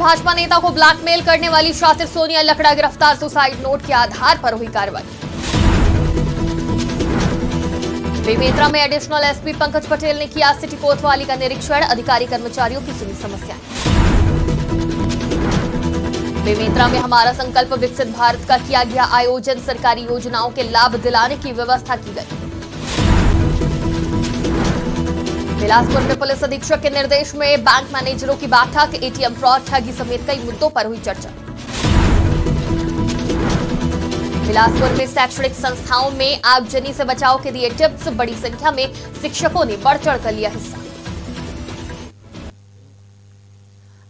भाजपा नेता को ब्लैकमेल करने वाली शातिर सोनिया लकड़ा गिरफ्तार, सुसाइड नोट के आधार पर हुई कार्रवाई। बेमेतरा में एडिशनल एसपी पंकज पटेल ने किया सिटी कोतवाली का निरीक्षण, अधिकारी कर्मचारियों की सुनी समस्याएं। बेमेतरा में हमारा संकल्प विकसित भारत का किया गया आयोजन, सरकारी योजनाओं के लाभ दिलाने की व्यवस्था की गई। बिलासपुर में पुलिस अधीक्षक के निर्देश में बैंक मैनेजरों की बैठक, एटीएम फ्रॉड, ठगी समेत कई मुद्दों पर हुई चर्चा। बिलासपुर में शैक्षणिक संस्थाओं में आगजनी से बचाव के दिए टिप्स, बड़ी संख्या में शिक्षकों ने बढ़ चढ़कर लिया हिस्सा।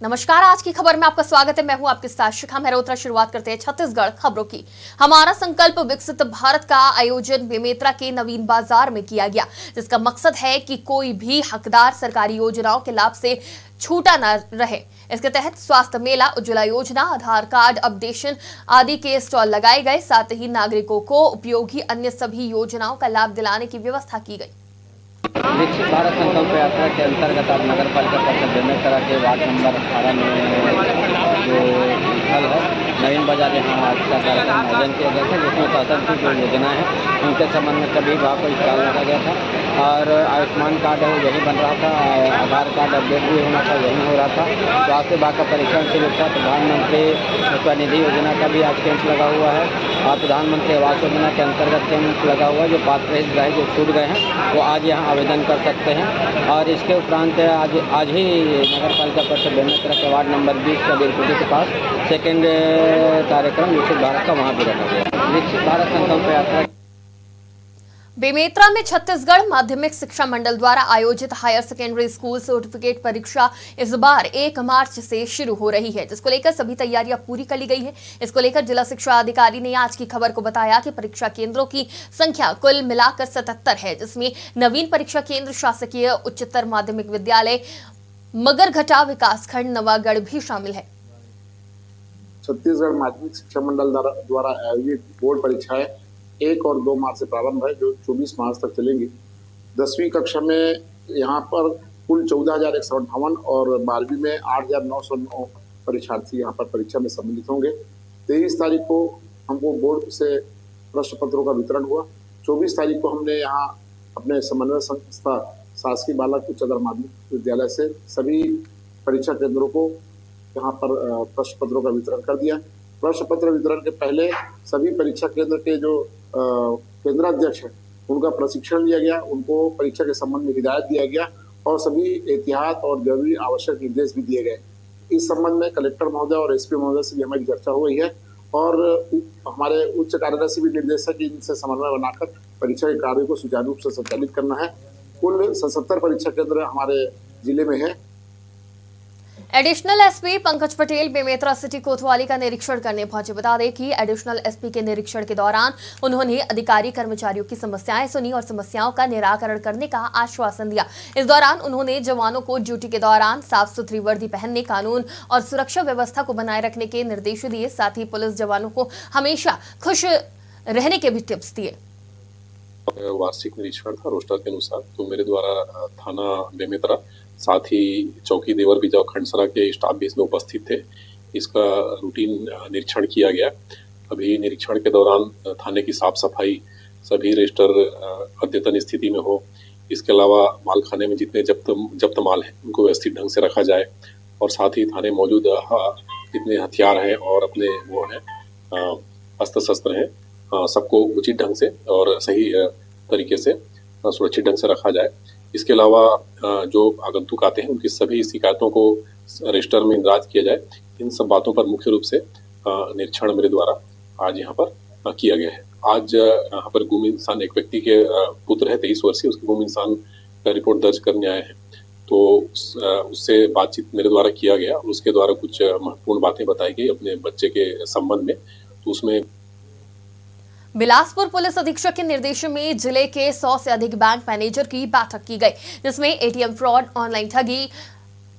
नमस्कार, आज की खबर में आपका स्वागत है। मैं हूं आपके साथ शिखा मेहरोत्रा। शुरुआत करते हैं छत्तीसगढ़ खबरों की। हमारा संकल्प विकसित भारत का आयोजन बेमेतरा के नवीन बाजार में किया गया, जिसका मकसद है कि कोई भी हकदार सरकारी योजनाओं के लाभ से छूटा न रहे। इसके तहत स्वास्थ्य मेला, उज्ज्वला योजना, आधार कार्ड अपडेशन आदि के स्टॉल लगाए गए। साथ ही नागरिकों को उपयोगी अन्य सभी योजनाओं का लाभ दिलाने की व्यवस्था की गई। विकसित भारत संकल्प यात्रा के अंतर्गत आज नगर पालिका परिषद बेमेतरा के वार्ड नंबर 18 में जो स्थल है नवीन बाजार, यहाँ आज का कार्यक्रम आयोजन किया गया था, जिसमें शासन की जो योजना है उनके संबंध में सभी भाग को स्टॉल लगा गया था। और आयुष्मान कार्ड है यही बन रहा था, आधार कार्ड अपडेट भी होना था, यही हो रहा था। स्वास्थ्य विभाग का परीक्षण शिविर था, प्रधानमंत्री स्वनिधि योजना का भी आज कैंप लगा हुआ है और प्रधानमंत्री आवास योजना के अंतर्गत कैंप लगा हुआ है। जो पात्र हितग्राही जो छूट गए हैं वो आज यहाँ आवेदन कर सकते हैं। और इसके उपरांत आज ही नगर पालिका परिषद बेमेतरा के वार्ड नंबर 20 का बीरकुटी के पास सेकेंड कार्यक्रम विकसित भारत का वहाँ भी रखा गया। विकसित भारत संकल्प यात्रा बेमेतरा में छत्तीसगढ़ माध्यमिक शिक्षा मंडल द्वारा आयोजित हायर सेकेंडरी स्कूल सर्टिफिकेट परीक्षा इस बार 1 मार्च से शुरू हो रही है, जिसको लेकर सभी तैयारियां पूरी कर ली गई है। इसको लेकर जिला शिक्षा अधिकारी ने आज की खबर को बताया कि परीक्षा केंद्रों की संख्या कुल मिलाकर 77 है, जिसमें नवीन परीक्षा केंद्र शासकीय उच्चतर माध्यमिक विद्यालय मगरघटा विकासखंड नवागढ़ भी शामिल है। छत्तीसगढ़ माध्यमिक शिक्षा मंडल द्वारा आयोजित बोर्ड परीक्षाएं 1 और 2 मार्च से प्रारंभ है, जो 24 मार्च तक चलेंगी। 10वीं कक्षा में यहाँ पर कुल 14,158 और 12वीं में 8,909 परीक्षार्थी यहाँ पर परीक्षा में सम्मिलित होंगे। 23 तारीख को हमको बोर्ड से प्रश्न पत्रों का वितरण हुआ। 24 तारीख को हमने यहाँ अपने समन्वय संस्था शासकीय बालक उच्चतर माध्यमिक विद्यालय से सभी परीक्षा केंद्रों को यहाँ पर प्रश्न पत्रों का वितरण कर दिया। प्रश्न पत्र वितरण के पहले सभी परीक्षा केंद्र के जो केंद्राध्यक्ष हैं उनका प्रशिक्षण लिया गया, उनको परीक्षा के संबंध में हिदायत दिया गया और सभी एहतियात और जरूरी आवश्यक निर्देश भी दिए गए। इस संबंध में कलेक्टर महोदय और एसपी महोदय से भी हमारी चर्चा हो गई है और हमारे उच्च कार्यालय से भी निर्देश है कि इनसे समन्वय बनाकर परीक्षा के कार्य को सुचारू रूप से संचालित करना है। कुल 77 परीक्षा केंद्र हमारे जिले में है। Additional SP Pankaj Patel Bemetara city कोतवाली का निरीक्षण करने पहुंचे। बता दें कि एडिशनल एसपी के निरीक्षण के दौरान उन्होंने अधिकारी कर्मचारियों की समस्याएं सुनी और समस्याओं का निराकरण करने का आश्वासन दिया। इस दौरान उन्होंने जवानों को ड्यूटी के दौरान साफ सुथरी वर्दी पहनने, कानून और सुरक्षा व्यवस्था को बनाए रखने के निर्देश दिए। साथ ही पुलिस जवानों को हमेशा खुश रहने के भी टिप्स दिए। वार्षिक निरीक्षण था रोस्टर के अनुसार, तो मेरे द्वारा थाना बेमेतरा साथ ही चौकी देवर बिजाव खंडसरा के स्टाफ भी इसमें उपस्थित थे। इसका रूटीन निरीक्षण किया गया। अभी निरीक्षण के दौरान थाने की साफ सफाई, सभी रजिस्टर अद्यतन स्थिति में हो, इसके अलावा माल खाने में जितने जब्त माल है उनको व्यवस्थित ढंग से रखा जाए और साथ ही थाने मौजूद जितने हथियार हैं और अपने वो हैं अस्त्र शस्त्र हैं सबको उचित ढंग से और सही तरीके से सुरक्षित ढंग से रखा जाए। इसके अलावा जो आगंतुक आते हैं उनकी सभी शिकायतों को रजिस्टर में दर्ज किया जाए। इन सब बातों पर मुख्य रूप से निरीक्षण मेरे द्वारा आज यहाँ पर किया गया है। आज यहाँ पर गुम इंसान एक व्यक्ति के पुत्र है 23 वर्षीय, उसके गुम इंसान का रिपोर्ट दर्ज करने आए हैं, तो उससे बातचीत मेरे द्वारा किया गया। उसके द्वारा कुछ महत्वपूर्ण बातें बताई गई अपने बच्चे के संबंध में। तो उसमें बिलासपुर पुलिस अधीक्षक के निर्देशन में जिले के 100 से अधिक बैंक मैनेजर की बैठक की गई, जिसमें एटीएम फ्रॉड, ऑनलाइन ठगी,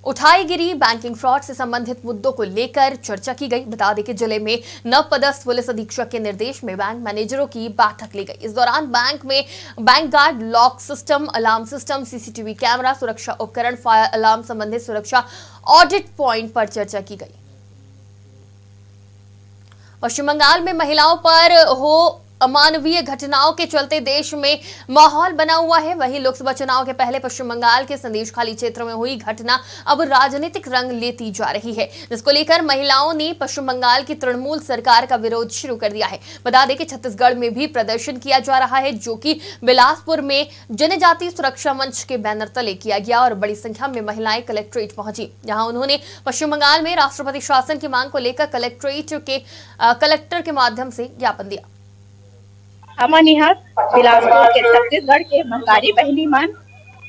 उठाईगिरी, बैंकिंग फ्रॉड से संबंधित मुद्दों को लेकर चर्चा की गई। बता दें कि जिले में नवपदस्थ पुलिस अधीक्षक के निर्देश में बैंक मैनेजरों की बैठक ली गई। इस दौरान बैंक में bank guard, lock system, alarm system, CCTV camera, सुरक्षा उपकरण, फायर अलार्म संबंधित सुरक्षा ऑडिट पॉइंट पर चर्चा की गई। पश्चिम बंगाल में महिलाओं पर हो अमानवीय घटनाओं के चलते देश में माहौल बना हुआ है। वहीं लोकसभा चुनाव के पहले पश्चिम बंगाल के संदेश खाली क्षेत्र में हुई घटना अब राजनीतिक रंग लेती जा रही है, जिसको लेकर महिलाओं ने पश्चिम बंगाल की तृणमूल सरकार का विरोध शुरू कर दिया है। बता दें कि छत्तीसगढ़ में भी प्रदर्शन किया जा रहा है, जो कि बिलासपुर में जनजातीय सुरक्षा मंच के बैनर तले किया गया और बड़ी संख्या में महिलाएं कलेक्ट्रेट पहुंची, जहां उन्होंने पश्चिम बंगाल में राष्ट्रपति शासन की मांग को लेकर कलेक्टर के माध्यम से ज्ञापन दिया। हमन यहाँ बिलासपुर के छत्तीसगढ़ के महतारी बहनी मन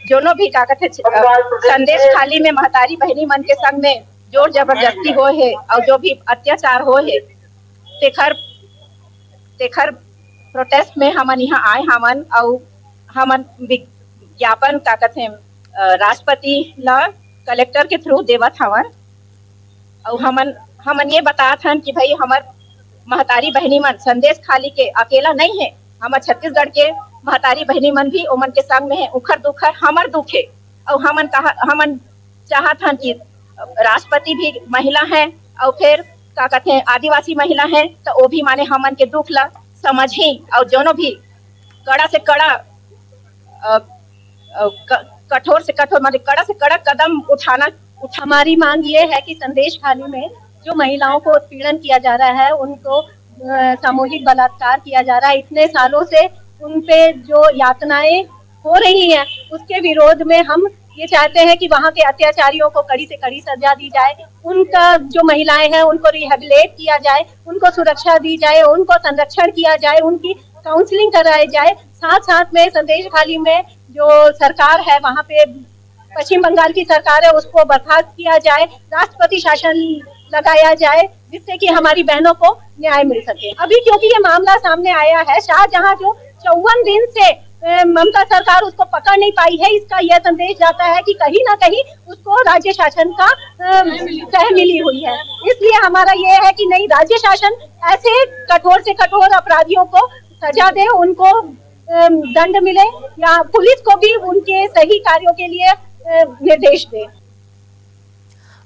जोनो भी का कहते संदेश खाली में महतारी बहनी मन के संग में जोर जबरदस्ती हो है और जो भी अत्याचार हो है तेखर प्रोटेस्ट में हमन यहाँ आए हमन और हमन विज्ञापन का कहते राष्ट्रपति ला कलेक्टर के थ्रू देवत हवन और हमन ये बतात हन कि भाई हमार महतारी बहनी मन संदेश खाली के अकेला नहीं है, हमार छत्तीसगढ़ के महतारी बहनी मन भी ओमन के संग में है। उखर दुखर हमर दुख है और हमन चाहत हन कि राष्ट्रपति भी महिला है और फिर का कहते हैं आदिवासी महिला है, तो वो भी माने हमन के दुख ला समझी और दोनों भी कड़ा से कड़ा कठोर से कठोर माने कड़ा से कड़ा कदम उठाना। हमारी मांग ये है कि संदेश खाली में जो महिलाओं को उत्पीड़न किया जा रहा है, उनको सामूहिक बलात्कार किया जा रहा है, इतने सालों से उन पे जो यातनाएं हो रही हैं, उसके विरोध में हम ये चाहते हैं कि वहाँ के अत्याचारियों को कड़ी से कड़ी सजा दी जाए, उनका जो महिलाएं हैं उनको रिहेबिलेट किया जाए, उनको सुरक्षा दी जाए, उनको संरक्षण किया जाए, उनकी काउंसलिंग कराई जाए। साथ साथ में संदेश खाली में जो सरकार है वहाँ पे पश्चिम बंगाल की सरकार है उसको बर्खास्त किया जाए, राष्ट्रपति शासन लगाया जाए, जिससे कि हमारी बहनों को न्याय मिल सके। अभी क्योंकि ये मामला सामने आया है, शाहजहां जो 54 दिन से ममता सरकार उसको पकड़ नहीं पाई है, इसका यह संदेश जाता है कि कहीं ना कहीं उसको राज्य शासन का सह मिली हुई है। इसलिए हमारा ये है कि नहीं, राज्य शासन ऐसे कठोर से कठोर अपराधियों को सजा दे, उनको दंड मिले या पुलिस को भी उनके सही कार्यों के लिए निर्देश दे।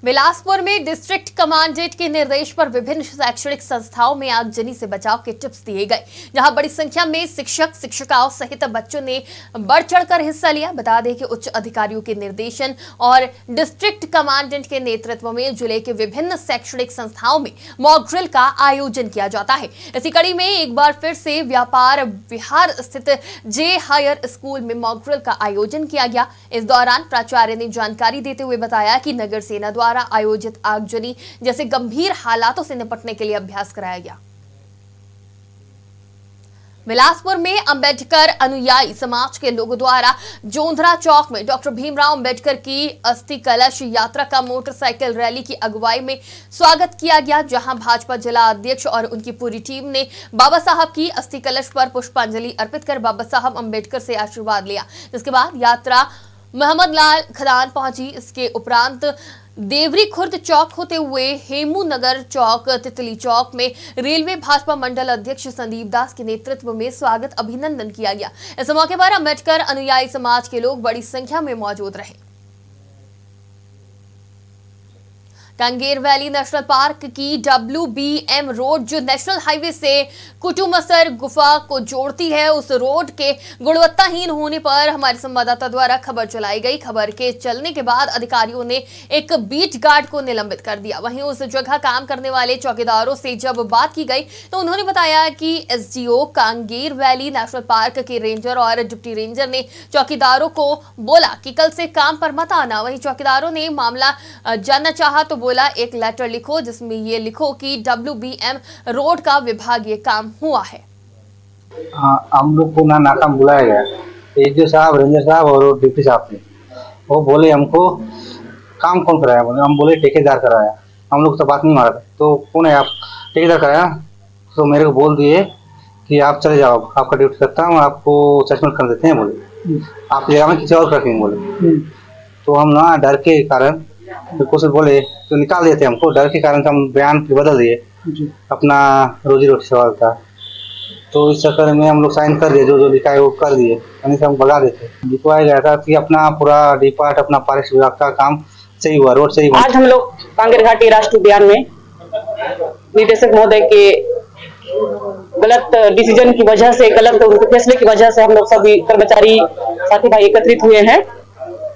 बिलासपुर में डिस्ट्रिक्ट कमांडेंट के निर्देश पर विभिन्न शैक्षणिक संस्थाओं में आगजनी से बचाव के टिप्स दिए गए, जहां बड़ी संख्या में शिक्षक शिक्षिकाओं सहित बच्चों ने बढ़ चढ़कर हिस्सा लिया। बता दें कि उच्च अधिकारियों के निर्देशन और डिस्ट्रिक्ट कमांडेंट के नेतृत्व में जिले के विभिन्न शैक्षणिक संस्थाओं में मॉक ड्रिल का आयोजन किया जाता है। इसी कड़ी में एक बार फिर से व्यापार विहार स्थित जे हायर स्कूल में मॉक ड्रिल का आयोजन किया गया। इस दौरान प्राचार्य ने जानकारी देते हुए बताया कि नगर सेना द्वारा आयोजित आगजनी जैसे गंभीर हालातों से निपटने के लिए अभ्यास कराया गया। बिलासपुर में अंबेडकर अनुयायी समाज के लोगों द्वारा जोंधरा चौक में डॉक्टर भीमराव अंबेडकर की अस्थि कलश यात्रा का मोटरसाइकिल रैली की अगुवाई में स्वागत किया गया, जहां भाजपा जिला अध्यक्ष और उनकी पूरी टीम ने बाबा साहब की अस्थि कलश पर पुष्पांजलि अर्पित कर बाबा साहब अंबेडकर से आशीर्वाद लिया। जिसके बाद यात्रा मोहम्मद लाल खदान पहुंची। इसके उपरांत देवरी खुर्द चौक होते हुए हेमू नगर चौक, तितली चौक में रेलवे भाजपा मंडल अध्यक्ष संदीप दास के नेतृत्व में स्वागत अभिनंदन किया गया। इस मौके पर अंबेडकर अनुयायी समाज के लोग बड़ी संख्या में मौजूद रहे। कांगेर वैली नेशनल पार्क की WBM रोड जो नेशनल हाईवे से कुटुमसर गुफा को जोड़ती है, उस रोड के गुणवत्ताहीन होने पर हमारे संवाददाता द्वारा खबर चलाई गई। खबर के चलने के बाद अधिकारियों ने एक बीट गार्ड को निलंबित कर दिया। वहीं उस जगह काम करने वाले चौकीदारों से जब बात की गई तो उन्होंने बताया कि SDO Kanger valley national park के रेंजर और डिप्टी रेंजर ने चौकीदारों को बोला कि कल से काम पर मत आना। वहीं चौकीदारों ने मामला जानना चाहा तो बोला एक लेटर लिखो जिसमें ये लिखो कि WBM रोड का विभागीय काम हुआ है। हम लोग को नाकाम बुलाया गया, SDO साहब, रेंजर साहब और डिप्टी साहब ने। वो बोले हमको काम कौन कराया, बोले हम बोले ठेकेदार कराया। हम लोग तो बात नहीं मारा, तो कौन है आप, ठेकेदार कराया। तो मेरे को बोल दिए कि आप चले जाओ, आपका ड्यूटी करता हूँ, आपको सस्पेंड कर देते हैं। बोले आप जगह में किसी और रखेंगे। बोले तो हम ना डर के कारण कुछ बोले तो निकाल देते हमको, डर के कारण हम बयान बदल दिए, अपना रोजी रोटी सवाल था। तो इस चक्कर में हम लोग साइन कर दिए, जो लिखा है वो कर दिए, यानी हम भगा देते। लिखवाया गया था कि अपना पूरा डिपार्ट अपना फॉरेस्ट विभाग का काम सही हुआ, रोड सही हुआ। आज हम लोग कांगेर घाटी राष्ट्रीय उद्यान में निदेशक महोदय के गलत डिसीजन की वजह से, गलत उनके फैसले की वजह से हम लोग सभी कर्मचारी साथी भाई एकत्रित हुए हैं।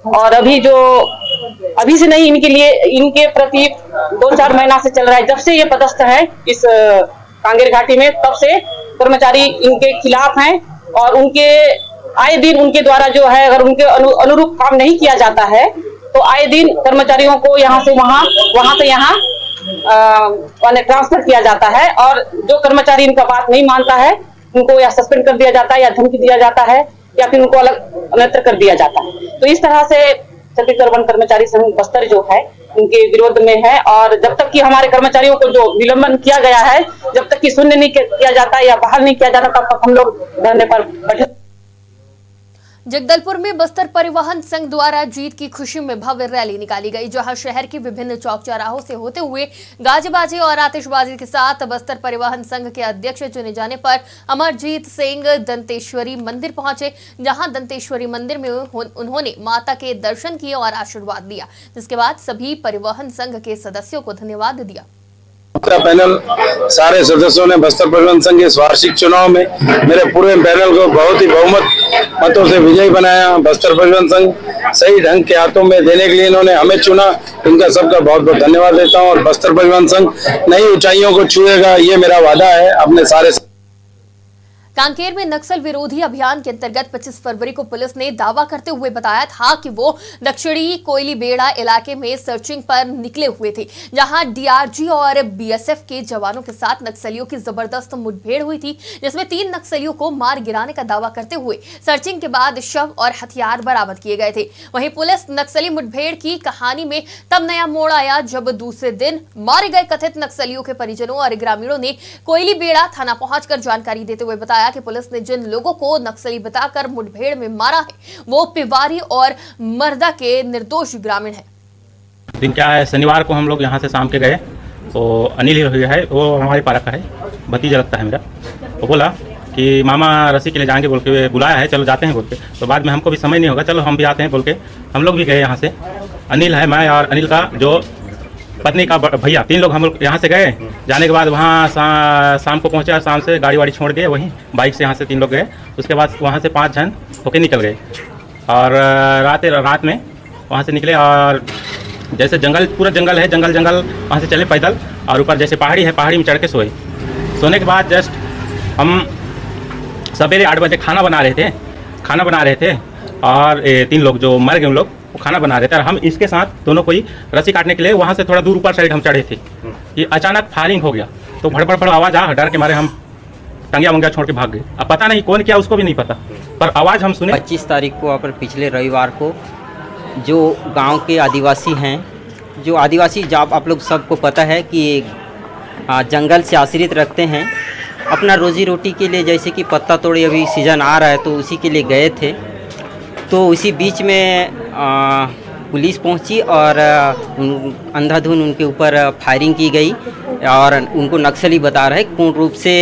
और अभी से नहीं, इनके प्रति 2-4 महीना से चल रहा है। जब से ये पदस्थ है इस कांगेर घाटी में, तब से कर्मचारी इनके खिलाफ हैं और उनके आए दिन उनके द्वारा जो है, अगर उनके अनुरूप काम नहीं किया जाता है तो आए दिन कर्मचारियों को यहाँ से वहां से यहाँ ट्रांसफर किया जाता है। और जो कर्मचारी इनका बात नहीं मानता है उनको या सस्पेंड कर दिया जाता है, या धमकी दिया जाता है, या फिर उनको अलग अन्यत्र कर दिया जाता है। तो इस तरह से छत्तीसगढ़ वन कर्मचारी संघ बस्तर जो है उनके विरोध में है। और जब तक कि हमारे कर्मचारियों को जो विलंबन किया गया है, जब तक कि शून्य नहीं किया जाता या बहाल नहीं किया जाता, तब तक हम लोग धरने पर बैठे। जगदलपुर में बस्तर परिवहन संघ द्वारा जीत की खुशी में भव्य रैली निकाली गई, जहां शहर के विभिन्न चौक चौराहों से होते हुए गाजेबाजी और आतिशबाजी के साथ बस्तर परिवहन संघ के अध्यक्ष चुने जाने पर अमरजीत सिंह दंतेश्वरी मंदिर पहुंचे, जहां दंतेश्वरी मंदिर में उन्होंने माता के दर्शन किए और आशीर्वाद दिया, जिसके बाद सभी परिवहन संघ के सदस्यों को धन्यवाद दिया। पैनल सारे सदस्यों ने बस्तर परिवहन संघ इस वार्षिक चुनाव में मेरे पूरे पैनल को बहुत ही बहुमत मतों से विजयी बनाया। बस्तर परिवहन संघ सही ढंग के हाथों में देने के लिए इन्होंने हमें चुना, इनका सबका बहुत बहुत धन्यवाद देता हूं। और बस्तर परिवहन संघ नई ऊंचाइयों को छुएगा, ये मेरा वादा है अपने सारे। कांकेर में नक्सल विरोधी अभियान के अंतर्गत 25 फरवरी को पुलिस ने दावा करते हुए बताया था कि वो दक्षिणी कोयली बेड़ा इलाके में सर्चिंग पर निकले हुए थे, जहां डीआरजी और बीएसएफ के जवानों के साथ नक्सलियों की जबरदस्त मुठभेड़ हुई थी, जिसमें 3 नक्सलियों को मार गिराने का दावा करते हुए सर्चिंग के बाद शव और हथियार बरामद किए गए थे। वहीं पुलिस नक्सली मुठभेड़ की कहानी में तब नया मोड़ आया जब दूसरे दिन मारे गए कथित नक्सलियों के परिजनों और ग्रामीणों ने कोयली बेड़ा थाना पहुंचकर जानकारी देते हुए बताया कि पुलिस ने जिन लोगों को नक्सली बताकर मुठभेड़ में मारा है वो पिवारी और मर्दा के निर्दोष ग्रामीण हैं। दिन क्या है, शनिवार को हम लोग यहाँ से शाम के गए, तो अनिल है, वो हमारे पारा का है, भतीजा लगता है मेरा। वो बोला कि मामा रस्सी के लिए जाएंगे बोल के बुलाया है, चलो जाते हैं बोल के। तो बाद में हमको भी समय नहीं होगा, चलो हम भी आते हैं बोल के हम लोग भी गए यहाँ से। अनिल है, मैं और अनिल का जो पत्नी का भैया, 3 लोग हम लोग यहाँ से गए। जाने के बाद वहाँ शाम को पहुँचे, शाम से गाड़ी वाड़ी छोड़ के वहीं बाइक से यहाँ से 3 लोग गए। उसके बाद वहाँ से 5 जन होके निकल गए और रात में वहाँ से निकले और जैसे जंगल, पूरा जंगल है, जंगल वहाँ से चले पैदल और ऊपर जैसे पहाड़ी है, पहाड़ी में चढ़ के सोने के बाद जस्ट हम सवेरे 8 बजे खाना बना रहे थे और 3 लोग जो मर गए उन लोग वो खाना बना रहे थे और हम इसके साथ दोनों कोई रस्सी काटने के लिए वहाँ से थोड़ा दूर ऊपर साइड हम चढ़े थे। ये अचानक फायरिंग हो गया तो भड़ आवाज़ आ, डर के मारे हम टंगिया वंगिया छोड़ के भाग गए। अब पता नहीं कौन किया, उसको भी नहीं पता, पर आवाज़ हम सुने। 25 तारीख को पर पिछले रविवार को जो गांव के आदिवासी हैं, जो आदिवासी जब आप लोग सबको पता है कि जंगल से आश्रित रखते हैं, अपना रोजी रोटी के लिए, जैसे कि पत्ता तोड़ी अभी सीज़न आ रहा है तो उसी के लिए गए थे। तो उसी बीच में पुलिस पहुंची और अंधाधुन उनके ऊपर फायरिंग की गई और उनको नक्सली बता रहे। पूर्ण रूप से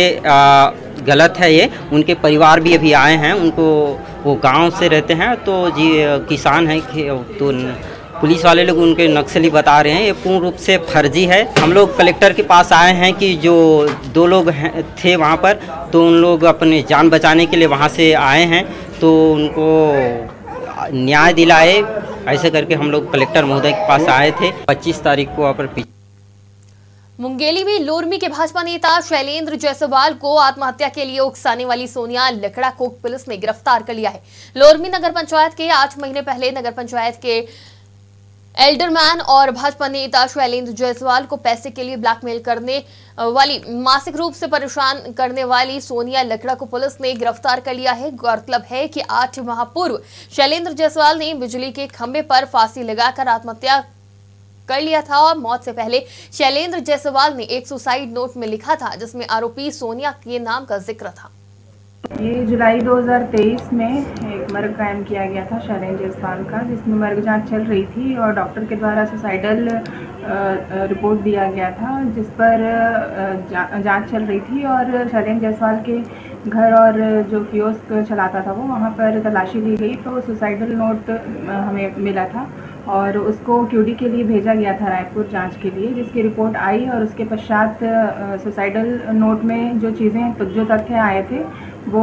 गलत है ये। उनके परिवार भी अभी आए हैं, उनको वो गांव से रहते हैं तो जी किसान हैं, तो पुलिस वाले लोग उनके नक्सली बता रहे हैं, ये पूर्ण रूप से फर्जी है। हम लोग कलेक्टर के पास आए हैं कि जो 2 लोग थे वहाँ पर, तो उन लोग अपने जान बचाने के लिए वहाँ से आए हैं तो उनको न्याय दिलाए, ऐसे करके हम लोग कलेक्टर महोदय के पास आए थे। 25 तारीख को पर मुंगेली में लोरमी के भाजपा नेता शैलेंद्र जायसवाल को आत्महत्या के लिए उकसाने वाली सोनिया लकड़ा को पुलिस ने गिरफ्तार कर लिया है। लोरमी नगर पंचायत के 8 महीने पहले नगर पंचायत के एल्डरमैन और भाजपा नेता शैलेंद्र जायसवाल को पैसे के लिए ब्लैकमेल करने वाली, मानसिक रूप से परेशान करने वाली सोनिया लकड़ा को पुलिस ने गिरफ्तार कर लिया है। गौरतलब है कि 8 माह पूर्व शैलेंद्र जायसवाल ने बिजली के खंभे पर फांसी लगाकर आत्महत्या कर लिया था और मौत से पहले शैलेंद्र जायसवाल ने एक सुसाइड नोट में लिखा था जिसमें आरोपी सोनिया के नाम का जिक्र था। ये जुलाई 2023 में एक मर्ग कायम किया गया था शैलेंद्र जायसवाल का, जिसमें मर्ग जांच चल रही थी और डॉक्टर के द्वारा सुसाइडल रिपोर्ट दिया गया था, जिस पर जांच चल रही थी और शैलेंद्र जायसवाल के घर और जो कियोस्क चलाता था वो, वहाँ पर तलाशी ली गई तो सुसाइडल नोट हमें मिला था और उसको क्यूडी के लिए भेजा गया था रायपुर जांच के लिए, जिसकी रिपोर्ट आई और उसके पश्चात सुसाइडल नोट में जो चीज़ें जो तथ्य आए थे वो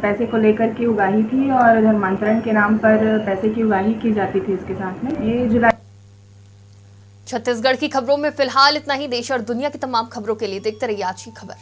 पैसे को लेकर की उगाही थी और धर्मांतरण के नाम पर पैसे की उगाही की जाती थी उसके साथ में। ये जुलाई। छत्तीसगढ़ की खबरों में फिलहाल इतना ही। देश और दुनिया की तमाम खबरों के लिए देखते रहिए आज की खबर।